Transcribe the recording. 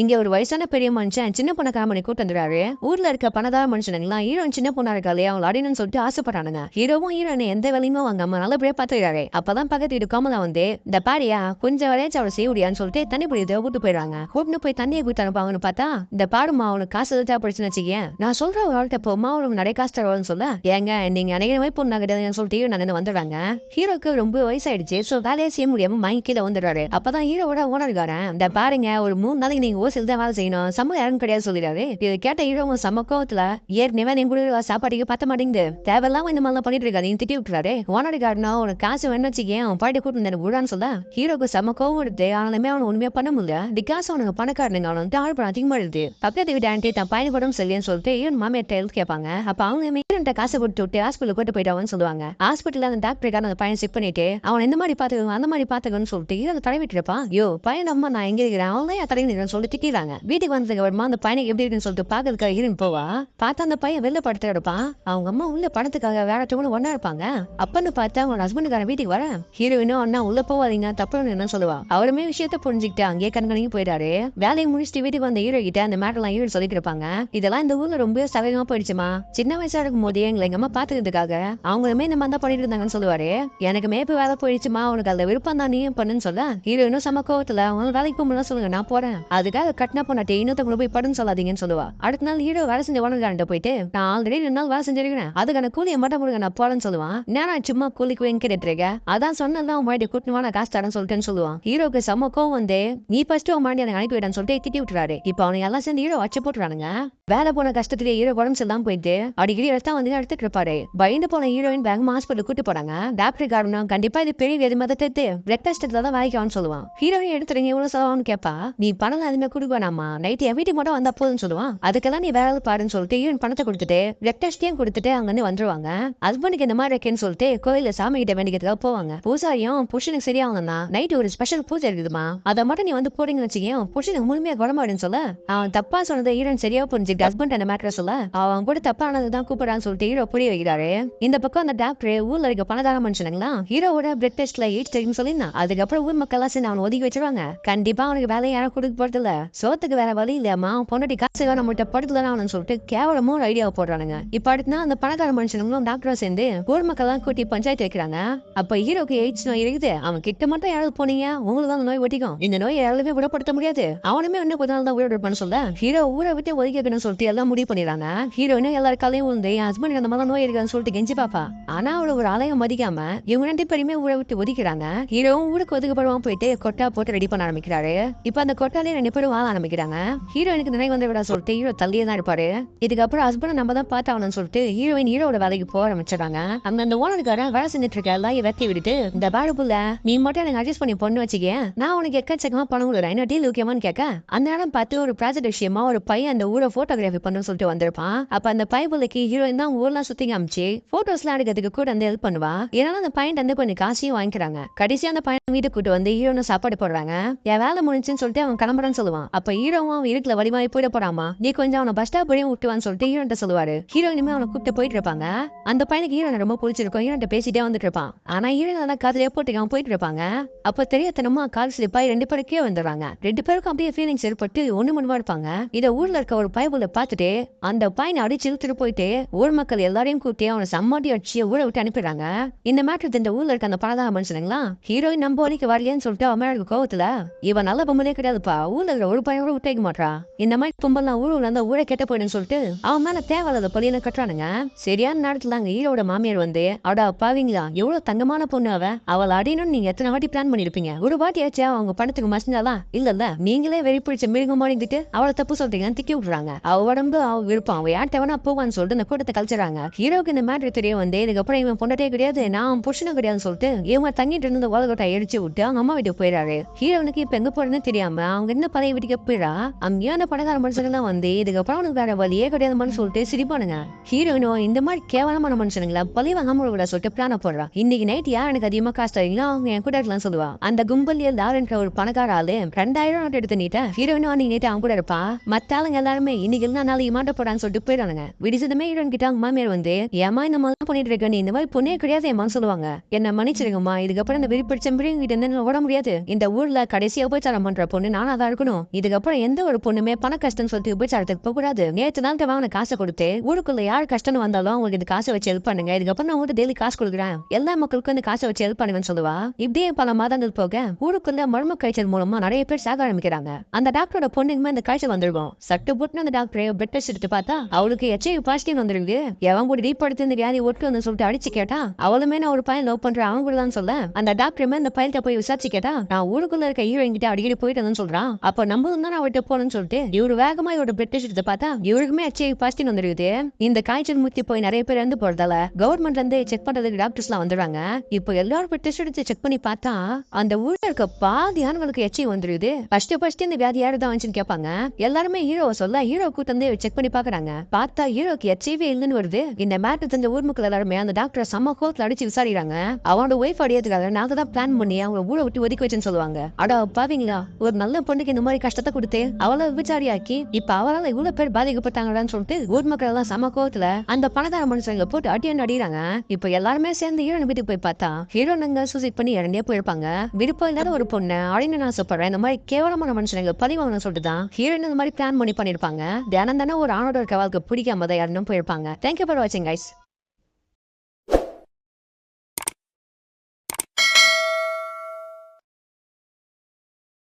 இங்க ஒரு வயசான பெரிய மனுஷன் சின்ன பொண்ணை காமணி கூட்டு வந்துறாரு. ஊர்ல இருக்க பணதார மனுஷனுங்களா ஹீரோயின் சின்ன பொண்ணா இருக்காளே அவங்க அடையணும்னு சொல்லிட்டு ஆசைப்பட்டானுங்க. ஹீரோவும் ஹீரோயின் எந்த வேலையுமே வாங்காம நல்லபடியா பாத்துக்கிறாரு. அப்பதான் பக்கத்து வீடு கமலா வந்து இந்த பாரியா கொஞ்சம் வரையாச்சும் அவளை செய்யுடியான்னு சொல்லிட்டு தண்ணி பிடிக்கிறத கூட்டு போயிடுறாங்க. கூட்டு போய் தண்ணியை கூட்டு அனுப்பாங்கன்னு பார்த்தா இந்த பாடுமா அவனுக்கு காசு தேவைப்படுச்சுன்னு வச்சுக்கேன். நான் சொல்ற ஒரு ஆள்கிட்ட போமா அவனுக்கு நிறைய காசு தருவான்னு சொல்ல ஏங்க நீங்க அனைவருமே பொண்ணு கிடையாதுன்னு சொல்லிட்டு நான் வந்துடுறாங்க. ஹீரோக்கு ரொம்ப வயசாயிடுச்சு. சோ வேலையை செய்ய முடியாம மயங்கி கீழே வந்துடுறாரு. அப்பதான் ஹீரோட ஓனர்காரன் இந்த பாருங்க ஒரு 3 நாளைக்கு நீங்க ஓசில் தான் வேலை செய்யணும், சம்பளம் யாரும் கிடையாது சொல்லிடாரு. இது கேட்ட ஹீரோவும் சம கோவத்துல ஏற்கனவே நீங்க கூட சாப்பாட்டுக்கு பத்த மாட்டேங்குது, தேவையில்லாம இந்த மாதிரிலாம் பண்ணிட்டு இருக்காரு திட்டி விட்டுறாரு. ஓனர்காரனா உனக்கு காசு வேணும் வச்சுக்கேன் அவன் பாட்டி கூட்டு எனக்கு விடான்னு சொல்ல ஹீரோக்கு சம கோவம் எடுத்து ஆனாலுமே அவனை உண்மையா பண்ண முடியல. பிகாஸ் அவனுக்கு பணக்காரனுங்க அவனுக்கு ஆழ்படம் அதிகமா எழுது. பக்கத்து வீட்டு ஆண்டி தான் பையன் கூட சரியான்னு சொல்லிட்டு ஈவன் மாமியார் ஹெல்த் கேட்பாங்க. அப்ப அவங்க காசை போட்டு விட்டு ஹாஸ்பிட்டல் கூட்டு போயிட்டான்னு சொல்லுவாங்க. ஹாஸ்பிட்டல் அந்த டாக்டருக்கான அந்த பையன் செக் பண்ணிட்டு அவன் எந்த மாதிரி பாத்துக்கணும் அந்த மாதிரி பாத்துக்கணும்னு சொல்லிட்டு இதை தடவிட்டு இருப்பான். யோ பையன் அம்மா நான் எங்க இருக்கிறேன் அவன் தடவி சொல்லி திட்டிடுறாங்க. வீட்டுக்கு வந்ததுக்கு அப்புறமா அந்த பையனுக்கு எப்படி இருக்குன்னு சொல்லிட்டு பாக்கிறதுக்காக ஹீரோயின் போவா. பார்த்தா அந்த பையன் வெளில படுத்து இருப்பான். அவங்க அம்மா உள்ள படத்துக்காக வேறவங்களும் ஒன்னா இருப்பாங்க. அப்பன்னு பார்த்தா அவங்க ஹஸ்பண்டுக்கார வீட்டுக்கு வர ஹீரோயினும் அண்ணா உள்ள போவாதீங்க தப்பு என்ன சொல்லுவா. அவருமே விஷயத்த புரிஞ்சுக்கிட்டு அங்கேயே கண்கணிக்கு போயிடாரு. வேலையை முடிச்சுட்டு வீட்டுக்கு வந்த ஹீரோ கிட்ட அந்த மேட்டர்லாம் ஹீரோ சொல்லிட்டு இருப்பாங்க. இதெல்லாம் இந்த ஊர்ல ரொம்ப சகஜமா போயிடுச்சுமா, சின்ன வயசா இருக்கும் போதே எங்களை எங்க அம்மா பாத்துக்கிறதுக்காக அவங்களுமே இந்த மாதிரி தான் பண்ணிட்டு இருந்தாங்கன்னு சொல்லுவாரு. எனக்கு மேப்பு வேலை போயிடுச்சுமா உனக்கு அதுல விருப்பம் தான் நீ பண்ணுன்னு சொல்ல ஹீரோயினும் சம கோவத்துல அவங்க வேலைக்கு போகணும் சொல்லுங்க நான் போறேன், அதுக்காக கட்டின பொண்ணாட்டி இன்னொருத்தவங்களை போய் படுன்னு சொல்லாதீங்கன்னு சொல்லுவா. அடுத்த நாள் ஹீரோ வேலை செஞ்ச ஓனர்காரன்ட்ட போயிட்டு நான் ஆல்ரெடி 2 நாள் வேலை செஞ்சிருக்கேன் அதுக்கான கூலியை மட்டும் முருங்க நான் போறேன்னு சொல்லுவான். நேரம் சும்மா கூலிக்கு வேணும் கேட்டு இருக்க அதான் சொன்னதான் உன் மாட்டி கூட்டணுவா நான் காசு தரேன்னு சொல்லிட்டேன்னு சொல்லுவான். ஹீரோக்கு சம கோவம் வந்து நீ ஃபர்ஸ்ட் உன் மாட்டி எனக்கு அனுப்பி விடான்னு சொல்லிட்டு திட்டி விட்டுறாரு. இப்ப அவனுங்க எல்லாம் சேர்ந்து ஹீரோ வச்சு போட்டுறானுங்க. வேலை போன கஷ்டத்திலே ஹீரோ உடம்பு செல்லாம் போயிட்டு அடிக்கடி எடுத்தா வந்து எடுத்துட்டு இருப்பாரு. பயந்து போன ஹீரோயின் வேகமா ஹாஸ்பிட்டல் கூட்டு போறாங்க. டாக்டர் காரணம் கண்டிப்பா இது பெரிய விதமா தத்து பிளட் டெஸ்ட் தான் வாங்கிக்கவான்னு சொல்லுவான். ஹீரோயின் எடுத்துறீங்க இவ்வளவு செலவான்னு கேப்பா. நீ பணம் அதுமே கொடுக்கணாமா நைட் என் வீட்டுக்கு மட்டும் வந்தா போதுன்னு சொல்லுவான். அதுக்கெல்லாம் நீ வேலை பாருன்னு சொல்லிட்டு ஹீரோயின் பணத்தை கொடுத்துட்டு பிளட் டெஸ்டையும் கொடுத்துட்டு அங்க இருந்து வந்துருவாங்க. ஹஸ்பண்டுக்கு இந்த மாதிரி இருக்கேன்னு சொல்லிட்டு கோயில சாமி கிட்ட வேண்டிக்கிறதுக்காக போவாங்க. பூசாரியும் புருஷனுக்கு சரியாகணும்னா நைட் ஒரு ஸ்பெஷல் பூஜை இருக்குதுமா அதை மட்டும் நீ வந்து போறீங்கன்னு வச்சுக்கேன் புருஷனுக்கு முழுமையா குணமாடுன்னு சொல்ல அவன் தப்பா சொன்னதை ஹீரோயின் சரியா புரிஞ்சுட்டு ஹஸ்பண்ட் அந்த மேட்டரை சொல்ல அவன் கூட தப்பானதுதான் கூப்பிடறான்னு சொல்லிட்டு ஹீரோ புரிய வைக்கிறாரு. இந்த பக்கம் அந்த டாக்டர் ஊர்ல இருக்க பணதார மனுஷனுங்களா ஹீரோவோட பிளட் டெஸ்ட்ல ஏஜ் தெரியும் சொல்லிருந்தான். அதுக்கப்புறம் ஊர் மக்கள் எல்லாம் அவன் ஒதுக்கி வச்சிருவாங்க. கண்டிப்பா அவனுக்கு வேலை யாரும் கொடுக்க போறது இல்ல, சோத்துக்கு வேற வழி இல்லையாமா பொண்டாட்டி காசு நம்மகிட்ட படுத்துலாம் சொல்லிட்டு கேவலமா ஒரு ஐடியாவை போடுறானுங்க. இப்ப அடுத்தா அந்த பணக்கார மனுஷனுங்களும் டாக்டரும் சேர்ந்து ஊர் மக்கள் எல்லாம் கூட்டி பஞ்சாயத்து வைக்கிறாங்க. அப்ப ஹீரோக்கு எய்ட்ஸ் நோய் இருக்குது, அவன் கிட்ட மட்டும் யாராவது போனீங்க உங்களுக்கு தான் அந்த நோய் ஒட்டிக்கும், இந்த நோய் யாராலுமே குணப்படுத்த முடியாது, அவனுமே இன்னும் கொஞ்ச நாள் தான் உயிரோடு இருப்பான்னு சொல்ல ஹீரோ ஊரை விட்டு ஒதுக்கணும்னு சொல்லிட்டு எல்லாம் முடிவு பண்ணிடுறாங்க. ஹீரோயினும் எல்லாருக்காலையும் வந்து என் ஹஸ்பண்ட் அந்த மாதிரி நோய் இருக்குன்னு சொல்லிட்டு கெஞ்சி பாப்பா. ஆனா அவளை ஒரு ஆலயம் மதிக்காம இவங்க 2 பேருமே ஊரை விட்டு ஒதுக்கிறாங்க. ஹீரோவும் ஊருக்கு ஒதுக்கப்படுவான் போயிட்டு கொட்டா போட்டு ரெடி பண்ண ஆரம்பிக்கிறாரு. இப்ப அந்த கொட்டாலே 2 பேரும் வாழ ஆரம்பிக்கிறாங்க. ஹீரோயினுக்கு நினைவு வந்து விட சொல்லிட்டு ஹீரோ தள்ளியே தான் இருப்பாரு. இதுக்கப்புறம் ஹஸ்பண்ட் நம்ம தான் பார்த்தாவணும்னு சொல்லிட்டு ஹீரோயின் ஹீரோட வேலைக்கு போக ஆரம்பிச்சிடறாங்க. அந்த ஓனருக்காரன் வேலை செஞ்சுட்டு இருக்க எல்லாம் வெட்டி விட்டுட்டு இந்த பாடுபுள்ள நீ மட்டும் எனக்கு அட்ஜஸ்ட் பண்ணி பொண்ணு வச்சுக்க நான் உனக்கு எக்கச்சக்கமா பணம் கொடுறேன் என்ன டீல் ஓகேமான்னு கேட்க அந்த நேரம் பார்த்து ஒரு ப்ராஜெக்ட் விஷயமா ஒரு பையன் அந்த ஊரை போட்டோகிராஃபி பண்ணு சொல்லிட்டு வந்திருப்பான். அப்ப அந்த பையனுக்கு ஹீரோயின் தான் ஊர்லாம் சுத்தி காமிச்சு போட்டோஸ்லாம் எடுக்கிறதுக்கு கூட வந்து ஹெல்ப் பண்ணுவா. ஏன்னா அந்த பையன் வந்து கொஞ்சம் காசையும் வாங்கிக்கிறாங்க. கடைசியா அந்த பையன் வீட்டுக்கு கூட்டு வந்து ஹீரோனு சாப்பாடு போடுறாங்க. என் வேலை முடிஞ்சுன்னு சொல்லிட்டு அவன் கிளம்புறான்னு சொல்லுவான். அப்ப ஹீரோவும் அவன் இருக்குல வடிவாய் போயிட போறாமா நீ கொஞ்சம் அவனை பஸ் ஸ்டாப் வரையும் விட்டுவான்னு சொல்லிட்டு ஹீரோன்ட்ட சொல்லுவாரு. ஹீரோயினுமே அவனை கூப்பிட்டு போயிட்டு இருப்பாங்க. அந்த பையனுக்கு ஹீரோனை ரொம்ப பிடிச்சிருக்கும். ஹீரோன்ட்ட பேசிட்டே வந்துட்டு இருப்பான். ஆனா ஹீரோயின் காதலே போட்டு அவன் போயிட்டு இருப்பாங்க. அப்ப தெரியாதனமா கால் ஸ்லிப்பாய் 2 பேருக்கே வந்துடுறாங்க. 2 பேருக்கும் அப்படியே ஃபீலிங்ஸ் ஏற்பட்டு ஒண்ணு மண்ணுவா இருப்பாங்க. இதை ஊர்ல இருக்க ஒரு பயபுல பார்த்துட்டு அந்த பையனை அடிச்சு இழுத்துட்டு போயிட்டு ஊர் மக்கள் எல்லாரையும் கூட்டி அவனை சம்மாட்டி அடிச்சு ஊரை விட்டு அனுப்பிடுறாங்க. இந்த மேட்டர் இந்த ஊர்ல இருக்க அந்த பணதார மனுஷனுங்களா ஹீரோயின் நம்ம வழிக்கு வரலையேன்னு சொல்லிட்டு அவன் கோவத்துல இவன் நல்ல பொம்பளே கிடையாதுப்பா ஊர்ல இருக்கிற ஒரு பையன் கூட விட்டேக்க மாட்டா இந்த மாதிரி பொம்பல்லாம் ஊர்ல இருந்தா ஊரை கெட்ட போயிடுன்னு சொல்லிட்டு அவன் மேல தேவையில்லாத பழியில கட்டுறானுங்க. சரியான நேரத்துல அங்க ஹீரோட மாமியார் வந்து அடா பாவீங்களா எவ்வளவு தங்கமான பொண்ணு அவள் அடியணும்னு நீங்க எத்தனை வாட்டி பிளான் பண்ணிருப்பீங்க, ஒரு வாட்டி ஆச்சு அவங்க பணத்துக்கு மசிஞ்சாலாம் இல்ல நீங்களே வெறி பிடிச்ச மிருகம் மாறிக்கிட்டு அவளை தப்பு சொல்றீங்கன்னு திக்கி விட்டுறாங்க. அவ உடம்பு அவ விருப்பம் அவ யார்கிட்ட வேணா போவான்னு சொல்லிட்டு அந்த கூட்டத்தை கழிச்சுறாங்க. ஹீரோக்கு இந்த மேட்ரு தெரிய வந்து இதுக்கப்புறம் இவன் பொண்டாட்டே கிடையாது நான் புருஷனும் கிடையாதுன்னு சொல்லிட்டு இவங்க தங்கிட்டு இருந்த உலகத்தை எரிச்சு விட்டு அவங்க அம்மா வீட்டுக்கு போயிடாரு. ஹீரோனுக்கு இப்ப எங்க போறதுன்னு தெரியாம அவங்க என்ன பழைய வீட்டுக்கு போயிடா. அங்கேயான பணக்கார மனுஷங்கெல்லாம் வந்து இதுக்கப்புறம் அவனுக்கு வேற வழியே கிடையாதுன்னு சொல்லிட்டு சிரிப்பானுங்க. ஹீரோயினும் இந்த மாதிரி கேவலமான மனுஷனுங்களா பழி வாங்காம விட சொல்லிட்டு பிளான போடுறா. இன்னைக்கு நைட் யார் எனக்கு அதிகமா காசு தரீங்களோ அவங்க என் கூட இருக்கலாம் சொல்லுவா. அந்த கும்பலிய லாரன்ற ஒரு பணக்கார ஆளு 2000 நோட்டு எடுத்து நீட்ட ஹீரோயினும் அன்னைக்கு நைட்டு அவங்க கூட இருப்பா. மத்த ஆளுங்க எல்லாருமே இன்னைக்கு இல்ல நாளைக்கு மாட்ட போறான்னு சொல்லிட்டு போயிடானுங்க. விடிச்சதுமே ஹீரோயின் கிட்ட அவங்க மாமியார் வந்து ஏமா இந்த மாதிரி பண்ணிட்டு இருக்க நீ இந்த மாதிரி பொண்ணே கிடையாது ஏமான்னு சொல்லுவாங்க. என்ன மன்னிச்சிருங்கம்மா இதுக்கப்புறம் இந்த வெறி பிடிச்ச கிட்ட இருந்து ஓட முடியாது, இந்த ஊர்ல கடைசியா போய் தரம் பண்ற பொண்ணு நானா தான் இருக்கணும், இதுக்கப்புறம் எந்த ஒரு பொண்ணுமே பண கஷ்டம் சொல்லிட்டு விபச்சாரத்துக்கு போக கூடாது. நேற்று நாள் வாங்கின காசை கொடுத்து ஊருக்குள்ள யார் கஷ்டம் வந்தாலும் அவங்களுக்கு இந்த காசை வச்சு ஹெல்ப் பண்ணுங்க. இதுக்கப்புறம் நான் உங்களுக்கு டெய்லி காசு கொடுக்குறேன், எல்லா மக்களுக்கும் இந்த காசை வச்சு ஹெல்ப் பண்ணுவேன்னு சொல்லுவா. இப்படியே பல மாதங்கள் போக ஊருக்குள்ள மர்ம காய்ச்சல் மூலமா நிறைய பேர் சாக ஆரம்பிக்கிறாங்க. அந்த டாக்டரோட பொண்ணுக்குமே இந்த காய்ச்சல் வந்துருக்கும். சட்டு போட்டு அந்த டாக்டரை பெட் டெஸ்ட் எடுத்து பார்த்தா அவளுக்கு HIV பாசிட்டிவ் வந்துருக்கு. எவன் கூட ரீப்படுத்தி இந்த வியாதி ஒட்டு வந்து சொல்லிட்டு அடிச்சு கேட்டா அவளுமே நான் ஒரு பையன் லவ் பண்றேன் அவங்க கூட தான் சொல்ல. அந்த டாக்டருமே அந்த பையன்கிட்ட போய் விசாரிச்சு கேட்டா நான் ஊருக்குள்ள இருக்க ஹீரோயின் கிட்ட அடிக்கடி போயிட்டு சொல்றான். அப்ப நம்மளும் தான் அவர்கிட்ட போனேன்னு சொல்லிட்டு இவரு வேகமா இவரோட பெட் டெஸ்ட் எடுத்து பார்த்தா இவருக்குமே HIV பாசிட்டிவ் வந்துருக்குது. இந்த காய்ச்சல் முத்தி போய் நிறைய பேர் இறந்து போறதால கவர்மெண்ட்ல இருந்து செக் பண்றதுக்கு டாக்டர்ஸ் எல்லாம் வந்துடுறாங்க. இப்போ எல்லாரும் பெட் டெஸ்ட் எடுத்து செக் பண்ணி பார்த்தா அந்த ஊர்ல இருக்க பாதி ஆண்களுக்கு HIV வந்துருது. ஃபர்ஸ்ட் இந்த வியாதி யாருதான் வந்துச்சுன்னு கேட்பாங்க. எல்லாருமே ஹீரோவை சொல்ல ஹீரோ கூட்டு வந்து செக் பண்ணி பாக்குறாங்க. பார்த்தா ஹீரோக்கு HIV இல்லைன்னு வருது. இந்த மேட்டர் தெரிஞ்ச ஊர் மக்கள் எல்லாருமே அந்த டாக்டரை செம்ம கோத்துல அடிச்சு விசாரிக்கிறாங்க. அவனோட ஒய்ஃப் அடியதுக்காக நாங்க தான் பிளான் பண்ணி அவங்க ஊரை விட்டு ஒதுக்கி வச்சுன்னு சொல்லுவாங்க. அடா பாவீங்களா, ஒரு நல்ல பொண்ணுக்கு இந்த மாதிரி கஷ்டத்தை கொடுத்து அவளை விசாரியாக்கி இப்ப அவரால் இவ்வளவு பேர் பாதிக்கப்பட்டாங்கன்னு சொல்லிட்டு ஊர் மக்கள் எல்லாம் செம்ம கோத்துல அந்த பணக்கார மனுஷங்களை போட்டு அடியான்னு அடிக்கிறாங்க. இப்ப எல்லாருமே சேர்ந்து ஹீரோன் வீட்டுக்கு போய் பார்த்தா ஹீரோனுங்க சூசைட் பண்ணி இறந்தே போயிருப்பாங்க. விருப்பம் இல்லாத ஒரு பொண்ணு அழின்னு நான் சொல்றேன் இந்த மாதிரி கேவலமான மனுஷனுங்க பதிவாங்கன்னு சொல்லிட்டு தான் ஹீரோயின் இந்த மாதிரி பிளான் பண்ணி பண்ணிருப்பாங்க. தினம் தானே ஒரு ஆணோட இருக்க வாழ்க்கை பிடிக்காம தான் யாருன்னு போயிருப்பாங்க. தேங்க்யூ ஃபார் வாட்சிங் கைஸ்.